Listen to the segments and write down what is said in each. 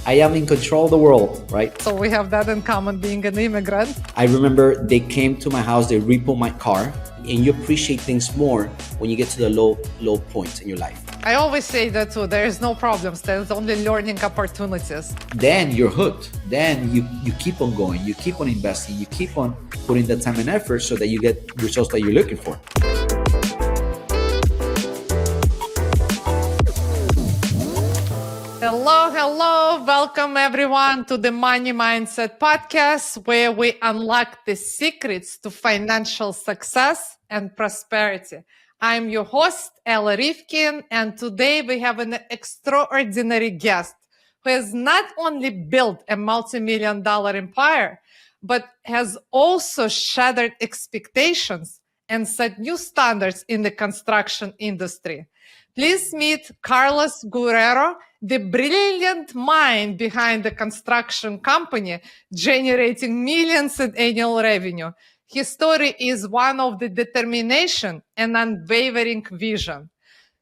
I am in control of the world, right? So we have that in common, being an immigrant. I remember they came to my house, they repo my car, and you appreciate things more when you get to the low points in your life. I always say that too. There is no problems. There's only learning opportunities. Then you're hooked. Then you keep on going. You keep on investing. You keep on putting the time and effort so that you get results that you're looking for. Hello. Welcome everyone to the Money Mindset Podcast, where we unlock the secrets to financial success and prosperity. I'm your host, Ella Rivkin, and today we have an extraordinary guest who has not only built a multi-million-dollar empire, but has also shattered expectations and set new standards in the construction industry. Please meet Carlos Guerrero, the brilliant mind behind the construction company generating millions in annual revenue. His story is one of the determination and unwavering vision.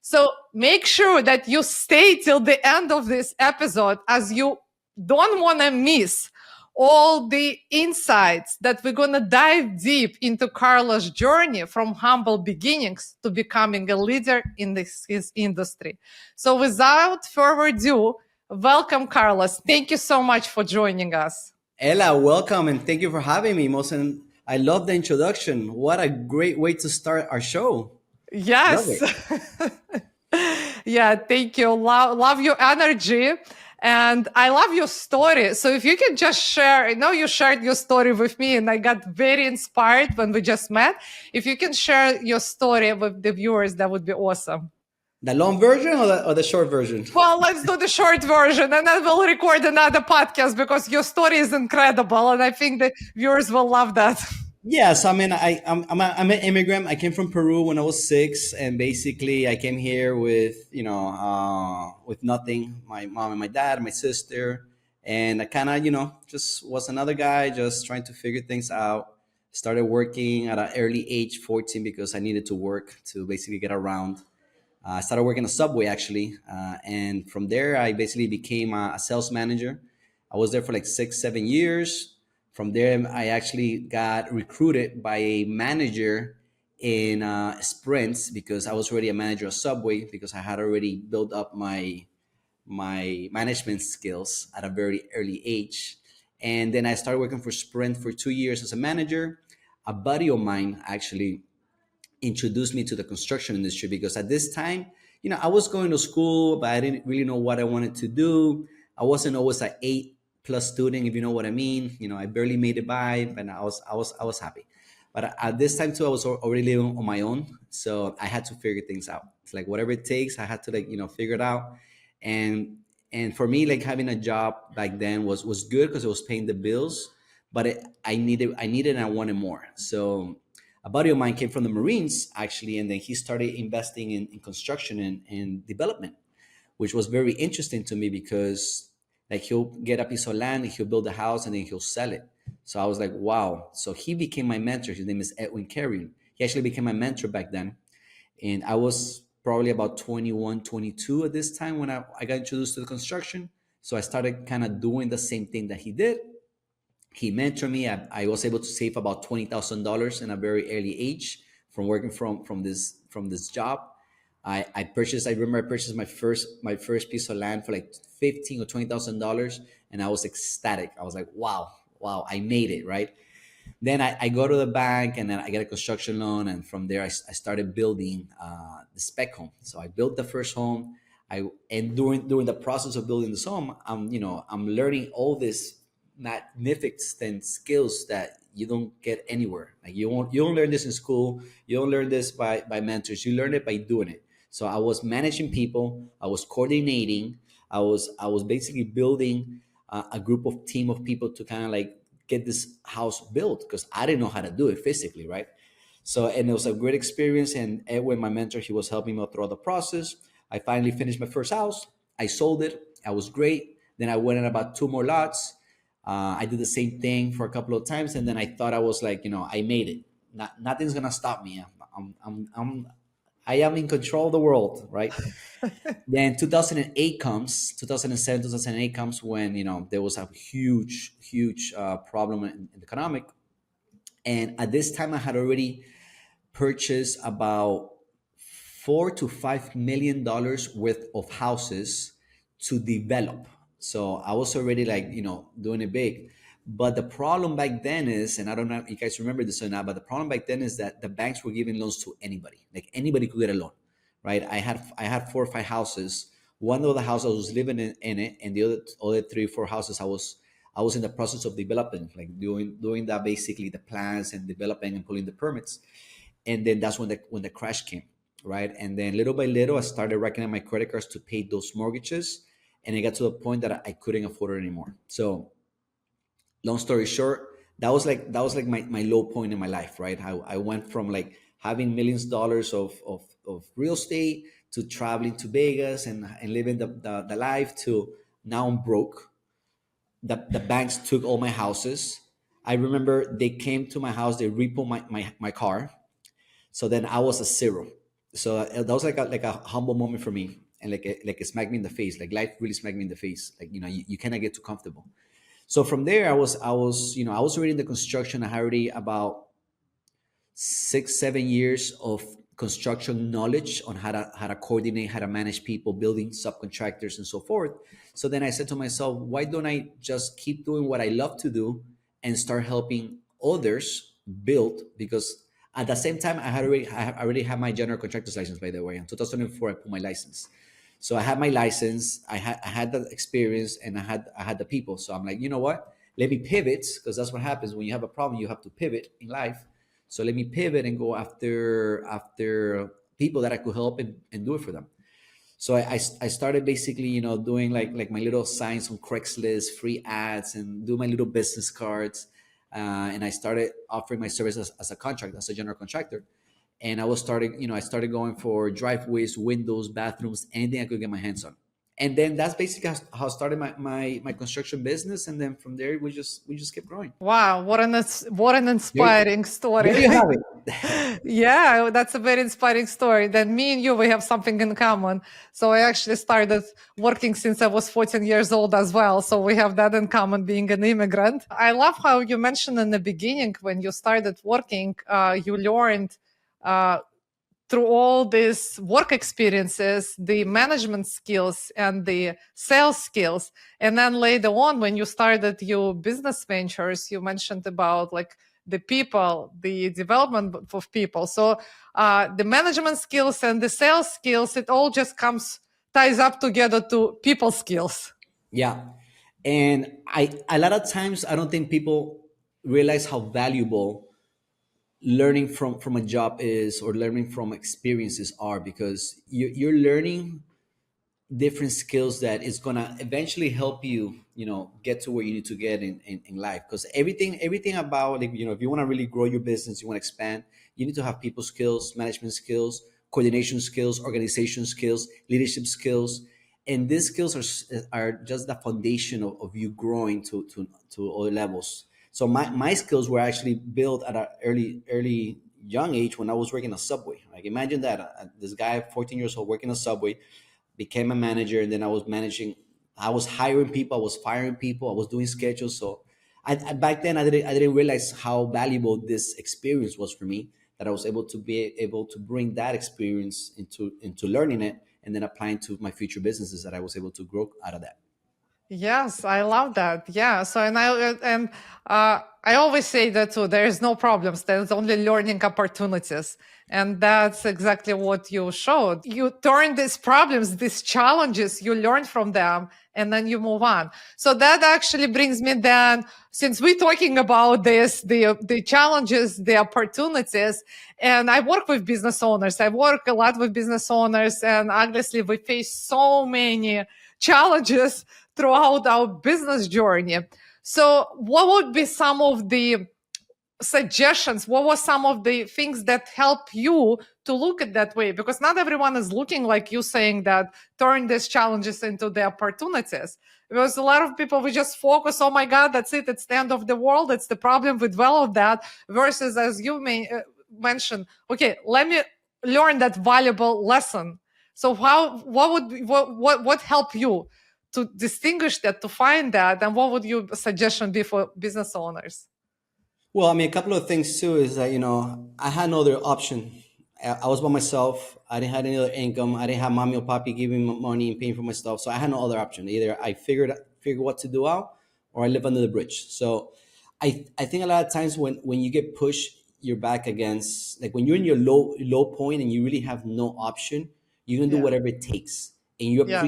So make sure that you stay till the end of this episode, as you don't want to miss all the insights that we're going to dive deep into Carlos' journey from humble beginnings to becoming a leader in his industry. So without further ado, welcome, Carlos. Thank you so much for joining us. Ella, welcome and thank you for having me. Mosen, I love the introduction. What a great way to start our show. Yes. Yeah, thank you. Love your energy. And I love your story. So if you can just share, I know you shared your story with me and I got very inspired when we just met. If you can share your story with the viewers, that would be awesome. The long version or the short version? Well, let's do the short version and then we'll record another podcast because your story is incredible. And I think the viewers will love that. Yes, I mean, I'm an immigrant. I came from Peru when I was 6, and basically I came here with with nothing. My mom and my dad, my sister, and I kind of just was another guy just trying to figure things out. Started working at an early age, 14, because I needed to work to basically get around. I started working a Subway actually, and from there I basically became a sales manager. I was there for like 6-7 years. From there, I actually got recruited by a manager in Sprints because I was already a manager of Subway because I had already built up my management skills at a very early age. And then I started working for Sprint for 2 years as a manager. A buddy of mine actually introduced me to the construction industry because at this time, I was going to school, but I didn't really know what I wanted to do. I wasn't always an A+ student, if you know what I mean. I barely made it by, but I was happy. But at this time too, I was already living on my own, so I had to figure things out. It's like whatever it takes, I had to figure it out. And for me, like having a job back then was good because it was paying the bills, but I needed and I wanted more. So a buddy of mine came from the Marines actually, and then he started investing in construction and development, which was very interesting to me because like he'll get a piece of land, he'll build a house, and then he'll sell it. So I was like, wow. So he became my mentor. His name is Edwin Carrion. He actually became my mentor back then. And I was probably about 21, 22 at this time when I got introduced to the construction. So I started kind of doing the same thing that he did. He mentored me. I was able to save about $20,000 in a very early age from working from this job. I remember I purchased my first piece of land for like $15,000 or $20,000, and I was ecstatic. I was like, wow, I made it, right? Then I go to the bank and then I get a construction loan, and from there I started building the spec home. So I built the first home. And during the process of building this home, I'm learning all this magnificent skills that you don't get anywhere. Like you don't learn this in school. You don't learn this by mentors. You learn it by doing it. So I was managing people. I was coordinating. I was basically building a team of people to kind of like get this house built because I didn't know how to do it physically, right? So, and it was a great experience. And Edwin, my mentor, he was helping me throughout the process. I finally finished my first house. I sold it. I was great. Then I went in about 2 more lots. I did the same thing for a couple of times, and then I thought I was like, I made it. Nothing's gonna stop me. I am in control of the world, right? Then 2008 comes, 2007, 2008 comes when, there was a huge problem in economic. And at this time, I had already purchased about $4 to $5 million worth of houses to develop. So I was already like, doing it big. But the problem back then is, and I don't know if you guys remember this or not, but the problem back then is that the banks were giving loans to anybody. Like anybody could get a loan, right? I had 4 or 5 houses. One of the houses I was living in it, and the other 3 or 4 houses I was in the process of developing, like doing that, basically the plans and developing and pulling the permits. And then that's when the crash came, right? And then little by little, I started racking up my credit cards to pay those mortgages, and it got to the point that I couldn't afford it anymore. So long story short, that was like my low point in my life, right? I went from like having millions of dollars of real estate to traveling to Vegas and living the life, to now I'm broke. The banks took all my houses. I remember they came to my house, they repo my car. So then I was a zero. So that was like a humble moment for me, and like it smacked me in the face. Like life really smacked me in the face. Like, you cannot get too comfortable. So from there, I was already in the construction. I had already about 6, 7 years of construction knowledge on how to coordinate, how to manage people, building subcontractors, and so forth. So then I said to myself, why don't I just keep doing what I love to do and start helping others build? Because at the same time, I already had my general contractor's license, by the way. In 2004, I put my license. So I had my license, I had the experience, and I had the people. So I'm like, you know what? Let me pivot, because that's what happens when you have a problem. You have to pivot in life. So let me pivot and go after people that I could help and do it for them. So I started basically, doing like my little signs on Craigslist, free ads, and do my little business cards. And I started offering my services as a contract, as a general contractor. And I started going for driveways, windows, bathrooms, anything I could get my hands on. And then that's basically how I started my construction business. And then from there, we just kept growing. Wow, what an There, inspiring story. there you have it. Yeah, that's a very inspiring story. Then me and you, we have something in common. So I actually started working since I was 14 years old as well. So we have that in common, being an immigrant. I love how you mentioned in the beginning, when you started working, you learned through all these work experiences, the management skills and the sales skills. And then later on, when you started your business ventures, you mentioned about like the people, the development of people. So the management skills and the sales skills, it all just ties up together to people skills. Yeah. And a lot of times I don't think people realize how valuable learning from a job is, or learning from experiences are, because you're learning different skills that is gonna eventually help you, get to where you need to get in life. Because everything about, like, if you want to really grow your business, you want to expand, you need to have people skills, management skills, coordination skills, organization skills, leadership skills. And these skills are just the foundation of you growing to other levels. So my skills were actually built at an early young age, when I was working a Subway. Like, imagine that, this guy, 14 years old, working a Subway, became a manager, and then I was hiring people, I was firing people, I was doing schedules. So back then, I didn't realize how valuable this experience was for me, that I was able to bring that experience into learning it, and then applying to my future businesses, that I was able to grow out of that. Yes, I love that. Yeah. So, I always say that too. There is no problems. There's only learning opportunities, and that's exactly what you showed. You turn these problems, these challenges, you learn from them, and then you move on. So that actually brings me then, since we're talking about this, the challenges, the opportunities, and I work with business owners. I work a lot with business owners, and obviously we face so many challenges throughout our business journey. So what would be some of the suggestions? What were some of the things that help you to look at that way? Because not everyone is looking like you, saying that turn these challenges into the opportunities. Because a lot of people, we just focus, oh my God, that's it, it's the end of the world, it's the problem with all of that. Versus, as you mentioned, okay, let me learn that valuable lesson. So how what would what help you to distinguish that, to find that, and what would your suggestion be for business owners? Well, I mean, a couple of things too is that, I had no other option. I was by myself. I didn't have any other income. I didn't have mommy or papi giving me money and paying for my stuff. So I had no other option. Either I figured what to do out, or I live under the bridge. So I think a lot of times when you get pushed your back against, like when you're in your low point and you really have no option, you're gonna do Yeah. whatever it takes. And Yeah.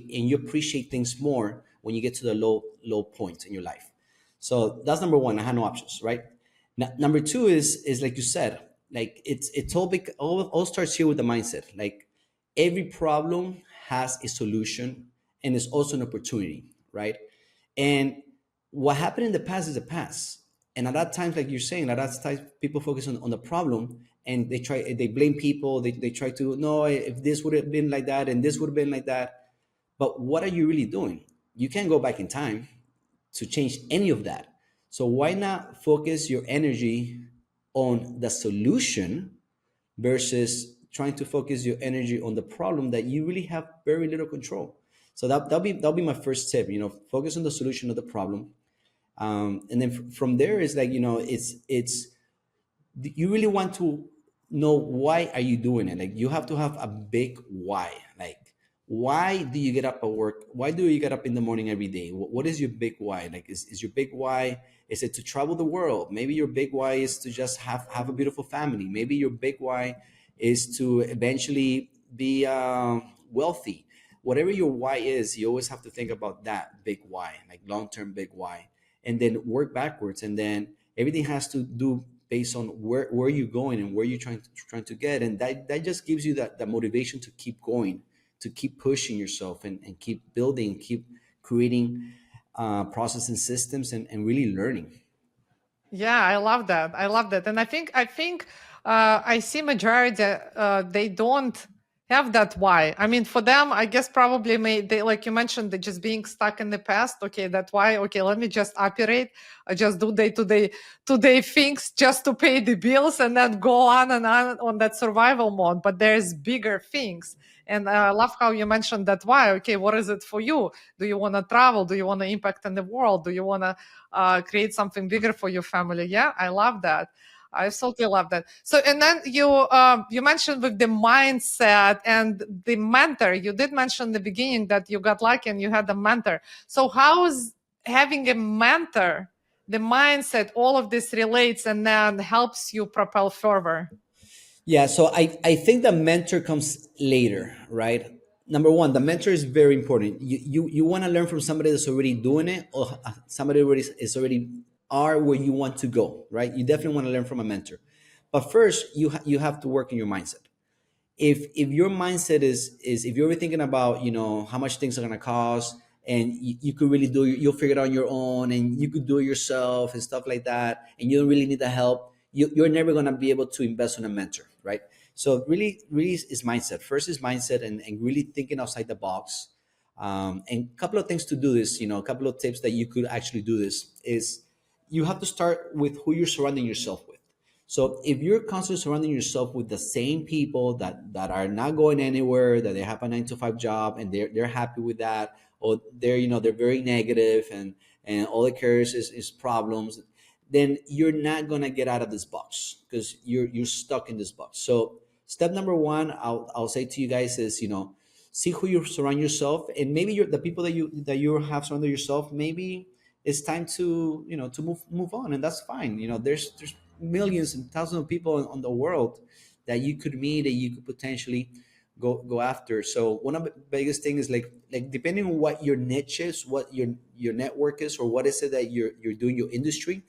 you appreciate things more when you get to the low point in your life. So that's number one. I had no options, right? Number two is like you said, like it's all starts here with the mindset. Like every problem has a solution, and it's also an opportunity, right? And what happened in the past is the past. And at that time, like you're saying, at that time, people focus on the problem, and they blame people. They try to, no, if this would have been like that and this would have been like that. But what are you really doing? You can't go back in time to change any of that. So why not focus your energy on the solution versus trying to focus your energy on the problem that you really have very little control. So that'll be my first tip. Focus on the solution of the problem, and then from there is like, it's you really want to know why are you doing it. Like you have to have a big why. Like, why do you get up at work? Why do you get up in the morning every day? What is your big why? Like, is your big why, is it to travel the world? Maybe your big why is to just have a beautiful family. Maybe your big why is to eventually be wealthy. Whatever your why is, you always have to think about that big why, like long-term big why, and then work backwards. And then everything has to do based on where you're going and where you're trying to get. And that just gives you that motivation to keep going, to keep pushing yourself, and keep building, keep creating process and systems, and really learning. Yeah, I love that. I love that. And I think I see majority they don't have that why. I mean, for them, I guess probably they, like you mentioned, they just being stuck in the past. Okay, that's why. Okay, let me just operate. I just do day to day today things just to pay the bills, and then go on and on that survival mode. But there's bigger things. And I love how you mentioned that why. Okay, what is it for you? Do you want to travel? Do you want to impact in the world? Do you want to create something bigger for your family? Yeah, I love that. I absolutely love that. So, and then you mentioned with the mindset and the mentor. You did mention in the beginning that you got lucky and you had a mentor. So, how is having a mentor, the mindset, all of this relates and then helps you propel further? Yeah, so I think the mentor comes later, right? Number one, the mentor is very important. You want to learn from somebody that's already doing it, or somebody already is already are where you want to go, right? You definitely want to learn from a mentor. But first, you have to work on your mindset. If your mindset is if you're thinking about, how much things are going to cost, and you could really you'll figure it out on your own, and you could do it yourself and stuff like that, and you don't really need the help, you're never going to be able to invest in a mentor, right? So really is mindset. First is mindset, and really thinking outside the box. And a couple of things to do this, a couple of tips that you could actually do this is, you have to start with who you're surrounding yourself with. So if you're constantly surrounding yourself with the same people that are not going anywhere, that they have a 9 to 5 job and they're happy with that, or they're very negative, and all it cares is problems, then you're not gonna get out of this box, because you're stuck in this box. So step number one, I'll say to you guys is, see who you surround yourself, and maybe the people that you have surrounded yourself, maybe it's time to to move on, and that's fine. There's millions and thousands of people on the world that you could meet, that you could potentially go after. So one of the biggest things is like depending on what your niche is, what your network is, or what is it that you're doing, your industry.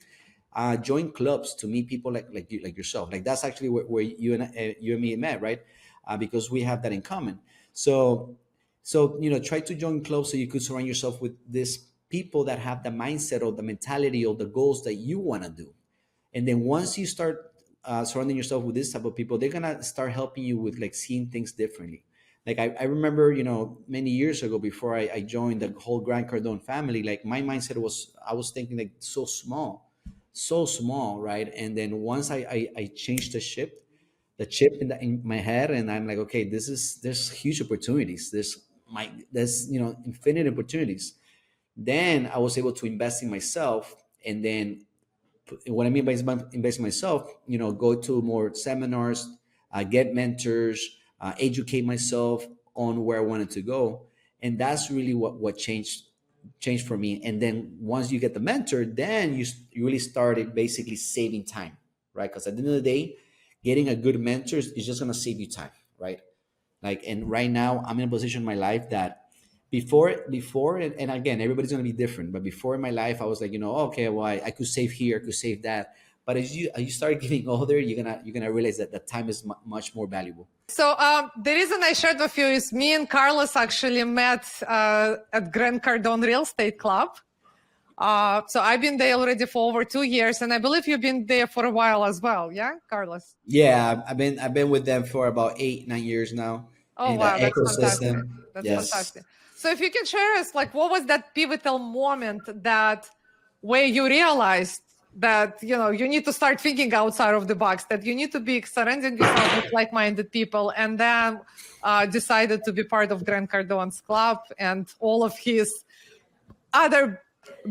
Join clubs to meet people like yourself. Like that's actually where you and me met, right? Because we have that in common. So try to join clubs so you could surround yourself with these people that have the mindset or the mentality or the goals that you want to do. And then once you start surrounding yourself with this type of people, they're gonna start helping you with like seeing things differently. Like I remember, many years ago, before I joined the whole Grant Cardone family, like my mindset was, I was thinking like so small, right? And then once I changed the ship, the chip in my head, and I'm like, okay, there's huge opportunities. There's infinite opportunities. Then I was able to invest in myself, and then what I mean by invest in myself, go to more seminars, get mentors, educate myself on where I wanted to go, and that's really what changed for me. And then once you get the mentor, then you really started basically saving time, right? Because at the end of the day, getting a good mentor is just going to save you time, right? Like, and right now I'm in a position in my life that before and again, everybody's going to be different, but before in my life I was like, okay, well, I could save here, I could save that. But as you start getting older, you're gonna realize that the time is much more valuable. So the reason I shared with you is me and Carlos actually met at Grant Cardone Real Estate Club. So I've been there already for over 2 years, and I believe you've been there for a while as well. Yeah, Carlos? Yeah, I've been with them for about 8-9 years now. Oh, In the wow, that's fantastic. ecosystem. That's Yes. fantastic. So if you can share us, like, what was that pivotal moment that where you realized that, you need to start thinking outside of the box, that you need to be surrounding yourself with like-minded people, and then decided to be part of Grant Cardone's club and all of his other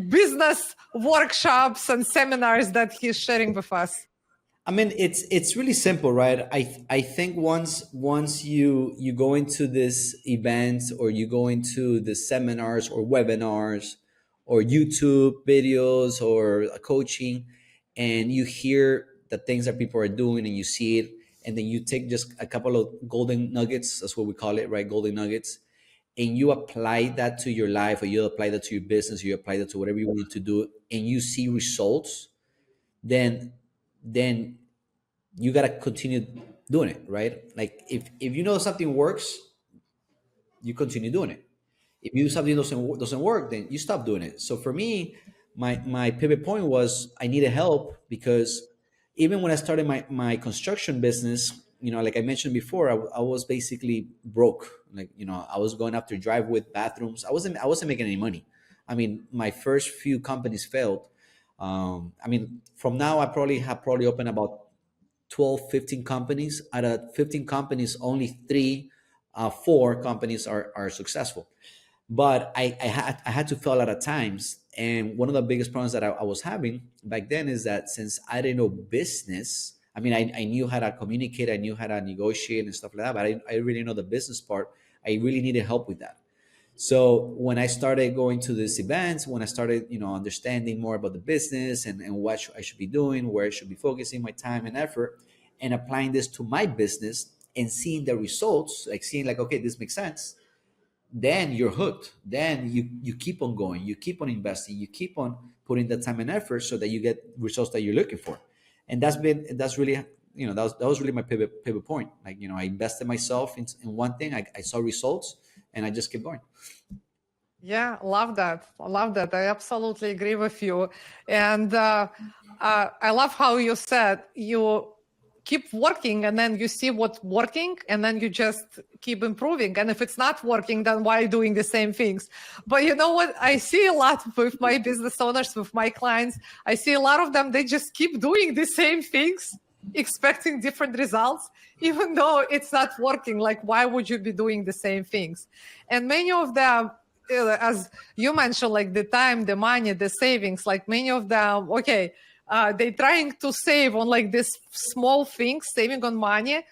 business workshops and seminars that he's sharing with us? I mean, it's really simple, right? I think once you go into this event, or you go into the seminars or webinars or YouTube videos or a coaching, and you hear the things that people are doing and you see it, and then you take just a couple of golden nuggets, that's what we call it, right? Golden nuggets, and you apply that to your life, or you apply that to your business, you apply that to whatever you want to do, and you see results, then you got to continue doing it, right? Like, if you know something works, you continue doing it. If you something doesn't work, then you stop doing it. So for me, my pivot point was I needed help, because even when I started my construction business, like I mentioned before, I was basically broke. Like, I was going after drive with bathrooms. I wasn't making any money. I mean, my first few companies failed. I mean, from now I probably opened about 12, 15 companies. Out of 15 companies, only four companies are successful. But I had to fail a lot of times. And one of the biggest problems that I was having back then is that since I didn't know business, I mean, I knew how to communicate, I knew how to negotiate and stuff like that, but I really know the business part. I really needed help with that. So when I started going to these events, when I started, understanding more about the business and what I should be doing, where I should be focusing my time and effort, and applying this to my business and seeing the results, like seeing like, okay, this makes sense, then you're hooked. Then you keep on going, you keep on investing, you keep on putting the time and effort so that you get results that you're looking for. And that's really, that was really my pivot point. Like, I invested myself in one thing, I saw results, and I just kept going. Yeah, love that. I love that. I absolutely agree with you. And I love how you said you keep working, and then you see what's working, and then you just keep improving. And if it's not working, then why doing the same things? But you know what? I see a lot with my business owners, with my clients. I see a lot of them, they just keep doing the same things, expecting different results, even though it's not working. Like, why would you be doing the same things? And many of them, as you mentioned, like the time, the money, the savings, like many of them, okay, they're trying to save on like this small things, saving on money,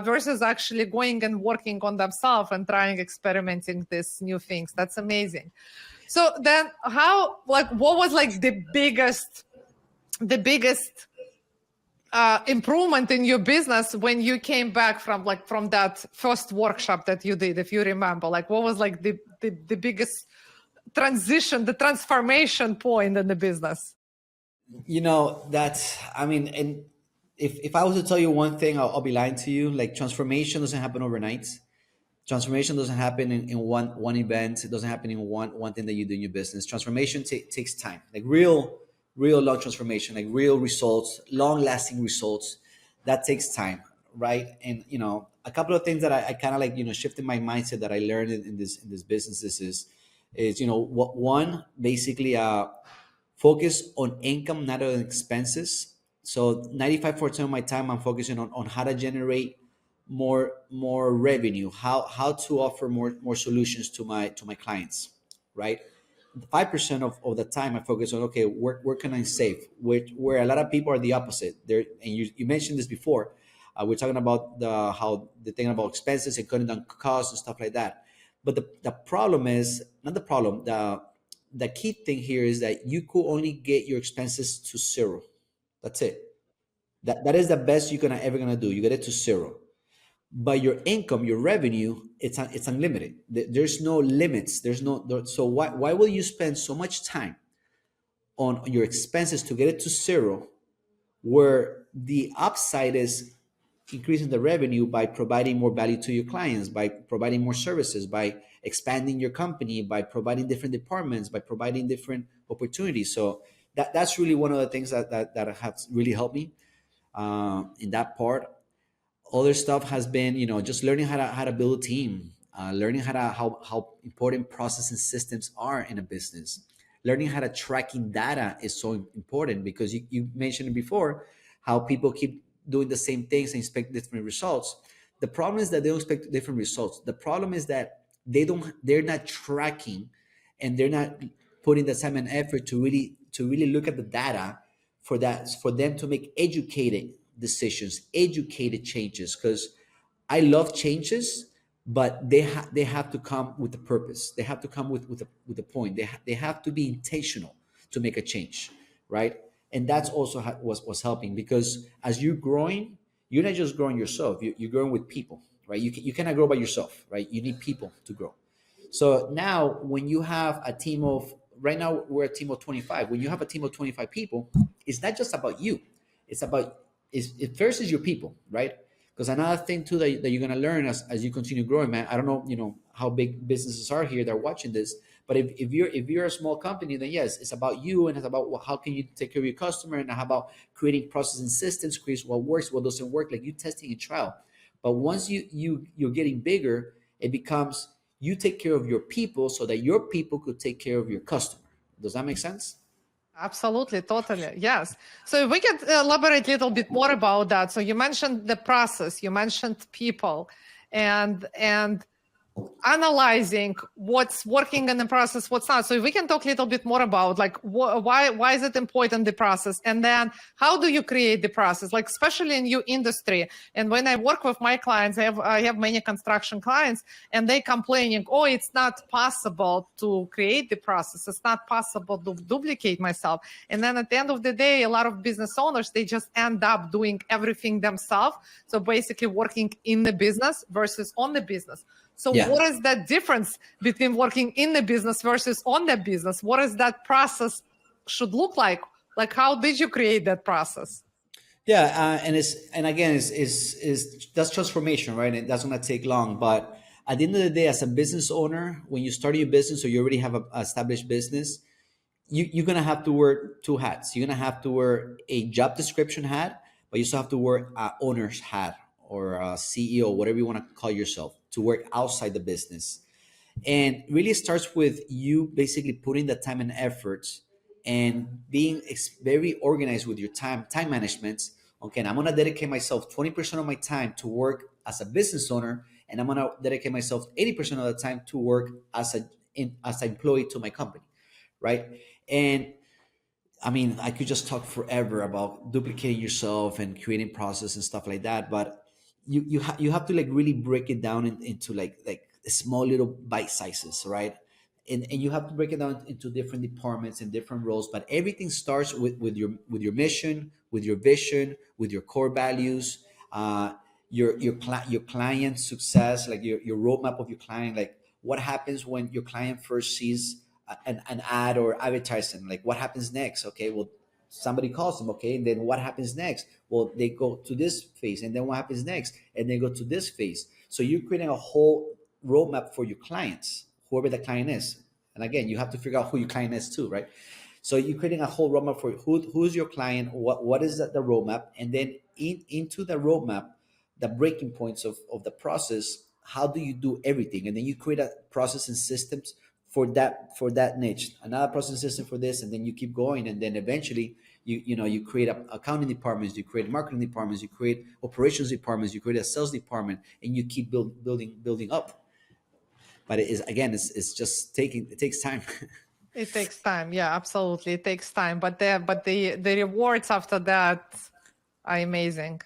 versus actually going and working on themselves and trying, experimenting these new things. That's amazing. So then what was like the biggest improvement in your business when you came back from that first workshop that you did, if you remember? Like, what was like the biggest transition, the transformation point in the business? That's, I mean, and if I was to tell you one thing, I'll be lying to you. Like, transformation doesn't happen overnight. Transformation doesn't happen in one event. It doesn't happen in one thing that you do in your business. Transformation takes time, like real long transformation, like real results, long lasting results. That takes time, right? And a couple of things that I kind of like, shifted my mindset that I learned in this businesses is one, basically focus on income, not on expenses. So 95% of my time I'm focusing on how to generate more revenue, how to offer more solutions to my clients, right? 5% of the time I focus on, okay, where can I save? Where a lot of people are the opposite. There, and you mentioned this before. We're talking about how they're thinking about expenses and cutting down costs and stuff like that. But the problem is not the problem. The key thing here is that you could only get your expenses to zero. That's it. That is the best you're gonna ever gonna do. You get it to zero. But your income, your revenue, it's unlimited. There's no limits. There's no so why will you spend so much time on your expenses to get it to zero, where the upside is increasing the revenue by providing more value to your clients, by providing more services, by expanding your company, by providing different departments, by providing different opportunities. So that's really one of the things that has really helped me in that part. Other stuff has been, just learning how to build a team, learning how important process and systems are in a business. Learning how to tracking data is so important, because you mentioned it before, how people keep doing the same things and expect different results. The problem is that they don't expect different results. The problem is that they're not tracking, and they're not putting the time and effort to really look at the data for them to make educated decisions, educated changes. Because I love changes, but they have to come with a purpose. They have to come with a point. They have to be intentional to make a change, right? And that's also was helping, because as you're growing, you're not just growing yourself. You're growing with people, right? You cannot grow by yourself, right? You need people to grow. So now, when you have a team of, right now we're a team of 25. When you have a team of 25 people, it's not just about you. It's about, it first is your people, right? Because another thing too that you're gonna learn as you continue growing, man. I don't know, how big businesses are here that are watching this, but if you're a small company, then yes, it's about you, and it's about, well, how can you take care of your customer, and how about creating process and systems, create what works, what doesn't work, like you testing and trial. But once you're getting bigger, it becomes, you take care of your people so that your people could take care of your customer. Does that make sense? Absolutely, totally. Yes. So if we could elaborate a little bit more about that. So you mentioned the process, you mentioned people, and analyzing what's working in the process, what's not. So if we can talk a little bit more about, like, why is it important, the process, and then how do you create the process, like especially in your industry. And when I work with my clients, I have many construction clients, and they complaining, oh, it's not possible to create the process, it's not possible to duplicate myself. And then at the end of the day, a lot of business owners, they just end up doing everything themselves. So basically working in the business versus on the business. So Yeah. what is that difference between working in the business versus on the business? What is that process should look like? Like, how did you create that process? Yeah, and again, is that's transformation, right? And that's gonna take long. But at the end of the day, as a business owner, when you start your business, or you already have a established business, you're gonna have to wear two hats. You're gonna have to wear a job description hat, but you still have to wear a owner's hat, or a CEO, whatever you want to call yourself, to work outside the business. And really starts with you basically putting the time and effort, and being very organized with your time management. Okay, and I'm gonna dedicate myself 20% of my time to work as a business owner, and I'm gonna dedicate myself 80% of the time to work as an employee to my company, right? And I mean, I could just talk forever about duplicating yourself and creating process and stuff like that, but you have to like really break it down into like small little bite sizes, right? And you have to break it down into different departments and different roles. But everything starts with your mission, with your vision, with your core values, your client success, like your roadmap of your client. Like, what happens when your client first sees an ad or advertising? Like, what happens next? Okay, well, somebody calls them. Okay, and then what happens next? Well, they go to this phase, and then what happens next? And they go to this phase. So you're creating a whole roadmap for your clients, whoever the client is. And again, you have to figure out who your client is too, right? So you're creating a whole roadmap for who's your client, what is the roadmap, and then into the roadmap, the breaking points of the process. How do you do everything? And then you create a process and systems for that niche, another processing system for this, and then you keep going, and then eventually you create accounting departments, you create marketing departments, you create operations departments, you create a sales department, and you keep building up. But it is, again, it's just it takes time. It takes time. Yeah, absolutely. It takes time. But the rewards after that are amazing.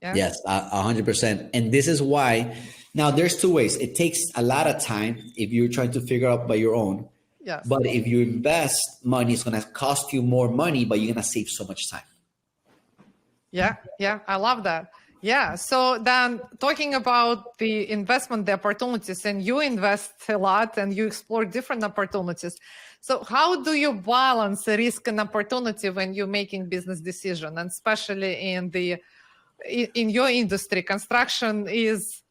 Yeah. Yes, 100%. And this is why now there's two ways. It takes a lot of time if you're trying to figure out by your own. Yes. But if you invest money, it's going to cost you more money, but you're going to save so much time. Yeah. Yeah. I love that. Yeah. So then talking about the investment, the opportunities, and you invest a lot and you explore different opportunities. So how do you balance the risk and opportunity when you're making business decision, and especially in your industry? Construction is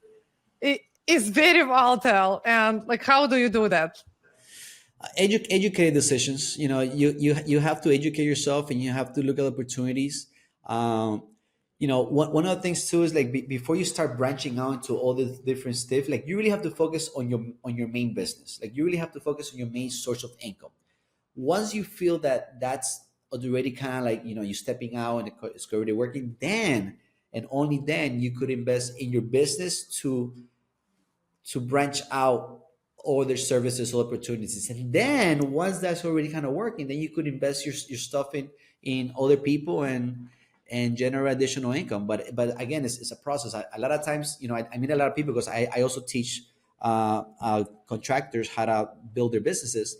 very volatile, and like, how do you do that? Educated decisions. You have to educate yourself, and you have to look at opportunities. One of the things too is like before you start branching out to all the different stuff, like you really have to focus on your main business. Like you really have to focus on your main source of income. Once you feel that that's already kind of like you're stepping out and it's already working, then and only then you could invest in your business to branch out all their services or opportunities. And then once that's already kind of working, then you could invest your stuff in other people and generate additional income. But again, it's a process. A lot of times, I meet a lot of people because I also teach contractors how to build their businesses.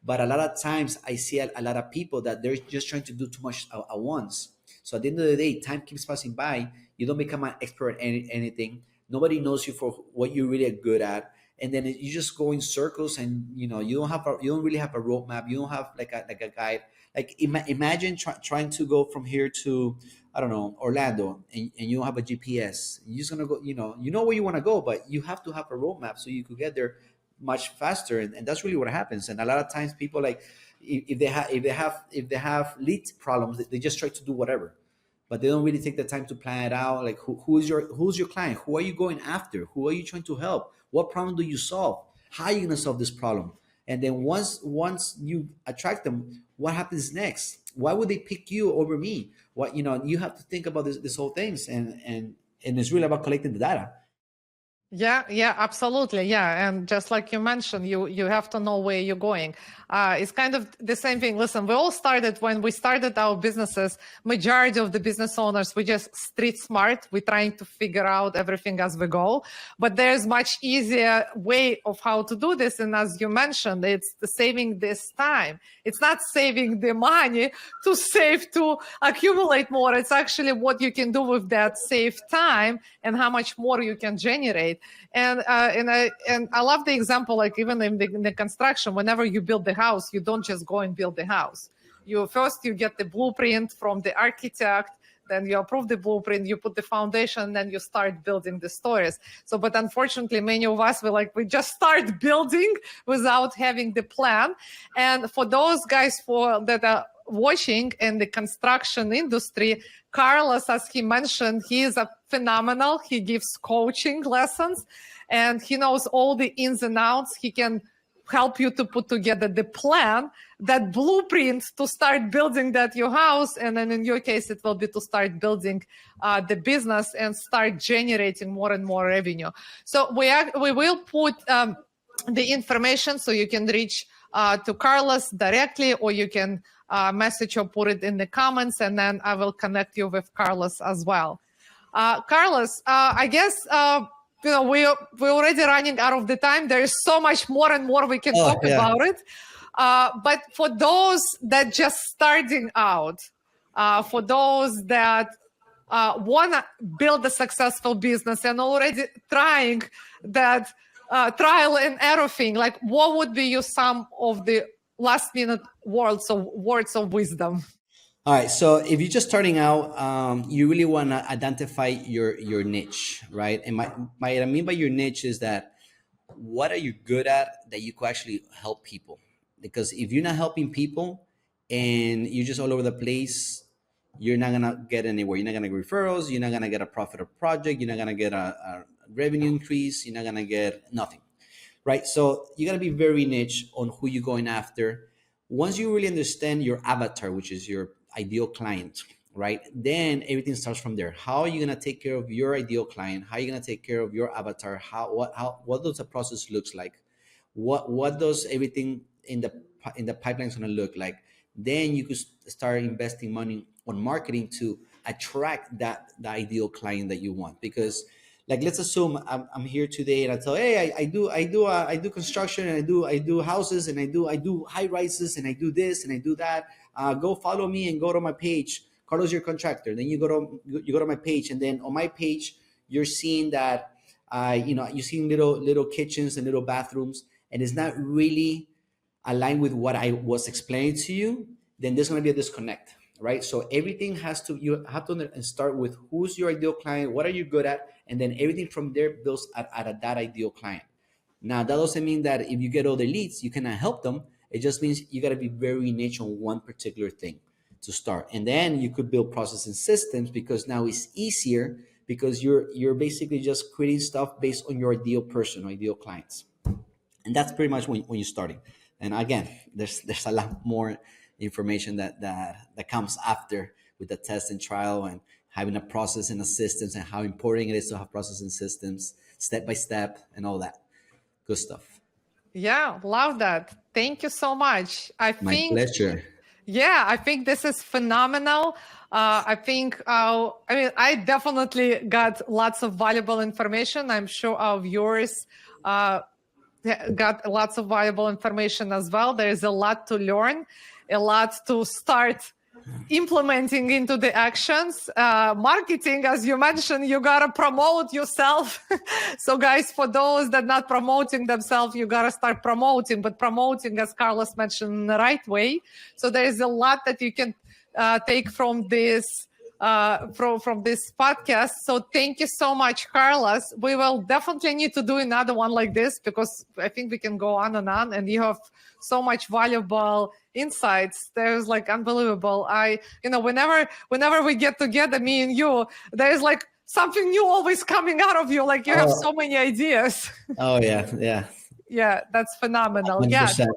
But a lot of times I see a lot of people that they're just trying to do too much at once. So at the end of the day, time keeps passing by. You don't become an expert at anything. Nobody knows you for what you're really good at, and then you just go in circles, and you don't really have a roadmap. You don't have like a guide. Like imagine trying to go from here to, I don't know, Orlando, and you don't have a GPS. You're just gonna go. You know where you want to go, but you have to have a roadmap so you could get there much faster, and that's really what happens. And a lot of times people, like, if they have lead problems, they just try to do whatever, but they don't really take the time to plan it out. Like who's your client? Who are you going after? Who are you trying to help? What problem do you solve? How are you going to solve this problem? And then once you attract them, what happens next? Why would they pick you over me? You have to think about this whole things, and it's really about collecting the data. Yeah, absolutely. Yeah. And just like you mentioned, you have to know where you're going. It's kind of the same thing. Listen, we all started when we started our businesses. Majority of the business owners, we just street smart. We're trying to figure out everything as we go. But there's much easier way of how to do this. And as you mentioned, it's saving this time. It's not saving the money to accumulate more. It's actually what you can do with that saved time and how much more you can generate. And I love the example, like even in the construction, whenever you build the house, you don't just go and build the house. You get the blueprint from the architect, then you approve the blueprint, you put the foundation, then you start building the stories. So, but unfortunately, many of us we just start building without having the plan. And for those guys that are watching in the construction industry, Carlos, as he mentioned, he is a phenomenal. He gives coaching lessons and he knows all the ins and outs. He can help you to put together the plan, that blueprint to start building your house. And then in your case, it will be to start building the business and start generating more and more revenue. So we will put the information so you can reach to Carlos directly, or you can message or put it in the comments, and then I will connect you with Carlos as well. Carlos, I guess we're already running out of the time. There is so much more and more we can talk about it. But for those that just starting out, for those that want to build a successful business and already trying that trial and error thing, like what would be some of the last minute words of wisdom? All right. So if you're just starting out, you really want to identify your niche, right? And what I mean by your niche is that what are you good at that you could actually help people? Because if you're not helping people and you're just all over the place, you're not gonna get anywhere. You're not gonna get referrals. You're not gonna get a profitable project. You're not gonna get a revenue increase. You're not gonna get nothing, right? So you got to be very niche on who you're going after. Once you really understand your avatar, which is your ideal client, right? Then everything starts from there. How are you going to take care of your ideal client? How are you going to take care of your avatar? What does the process looks like? What does everything in the pipeline is going to look like? Then you could start investing money on marketing to attract the ideal client that you want. Because like, let's assume I'm here today and I tell, hey, I do construction, and I do houses, and I do high rises, and I do this and I do that. Go follow me and go to my page, Carlos, your contractor. Then you go to my page, and then on my page you're seeing that you're seeing little kitchens and little bathrooms, and it's not really aligned with what I was explaining to you. Then there's going to be a disconnect, right? So everything you have to start with who's your ideal client, what are you good at, and then everything from there builds at that ideal client. Now, that doesn't mean that if you get all the leads, you cannot help them. It just means you got to be very niche on one particular thing to start. And then you could build process and systems, because now it's easier, because you're basically just creating stuff based on your ideal person or ideal clients. And that's pretty much when you're starting. And again, there's a lot more information that comes after, with the test and trial, and having a process and a systems, and how important it is to have process and systems step by step and all that good stuff. Yeah, love that. Thank you so much. My pleasure. Yeah, I think this is phenomenal. I think, I definitely got lots of valuable information. I'm sure our viewers got lots of valuable information as well. There's a lot to learn, a lot to start implementing into the actions. Marketing, as you mentioned, you gotta promote yourself. So guys, for those that not promoting themselves, you gotta start promoting, but promoting, as Carlos mentioned, in the right way. So there is a lot that you can take from this from this podcast. So thank you so much, Carlos. We will definitely need to do another one like this, because I think we can go on, and you have so much valuable insights. There's like unbelievable. Whenever we get together, me and you, there's like something new always coming out of you. Like you have so many ideas. Oh yeah. Yeah, that's phenomenal. 100%.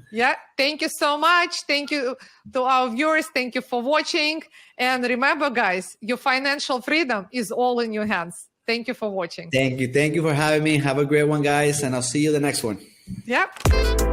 Yeah. Thank you so much. Thank you to our viewers. Thank you for watching. And remember, guys, your financial freedom is all in your hands. Thank you for watching. Thank you for having me. Have a great one, guys, and I'll see you the next one. Yep.